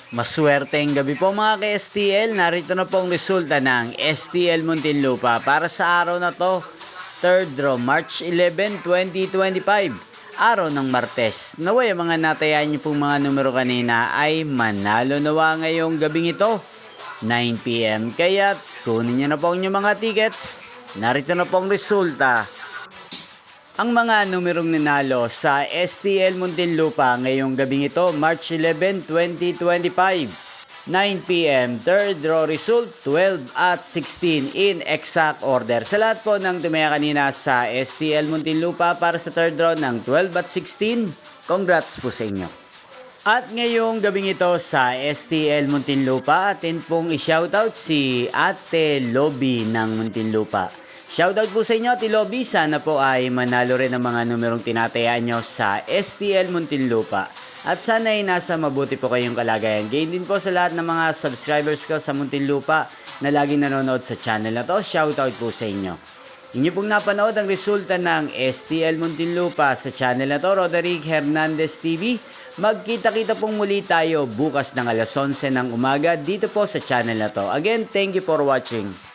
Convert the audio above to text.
Maswerteng gabi po mga ka-STL. Narito na po ang resulta ng STL Muntinlupa para sa araw na to. Third draw, March 11, 2025. Araw ng Martes. Naway ang mga natayaan niyo pong mga numero kanina ay manalo nawa ngayong gabing ito. 9 PM. Kaya kunin niyo na po ang inyong mga tickets. Narito na po ang resulta. Ang mga numerong nanalo sa STL Muntinlupa ngayong gabing ito, March 11, 2025. 9 PM, third draw result, 12 at 16 in exact order. Sa lahat po ng tumaya kanina sa STL Muntinlupa para sa third draw ng 12 at 16, congrats po sa inyo. At ngayong gabing ito sa STL Muntinlupa, atin pong i-shoutout si Ate Lobby ng Muntinlupa. Shoutout po sa inyo, Ate Lobby. Sana po ay manalo rin ang mga numerong tinatayaan nyo sa STL Muntinlupa. At sana ay nasa mabuti po kayong kalagayan. Gain din po sa lahat ng mga subscribers ko sa Muntinlupa na laging nanonood sa channel na to. Shoutout po sa inyo. Inyo pong napanood ang resulta ng STL Muntinlupa sa channel na to, Roderick Hernandez TV. Magkita-kita pong muli tayo bukas ng alas 11 ng umaga dito po sa channel na to. Again, thank you for watching.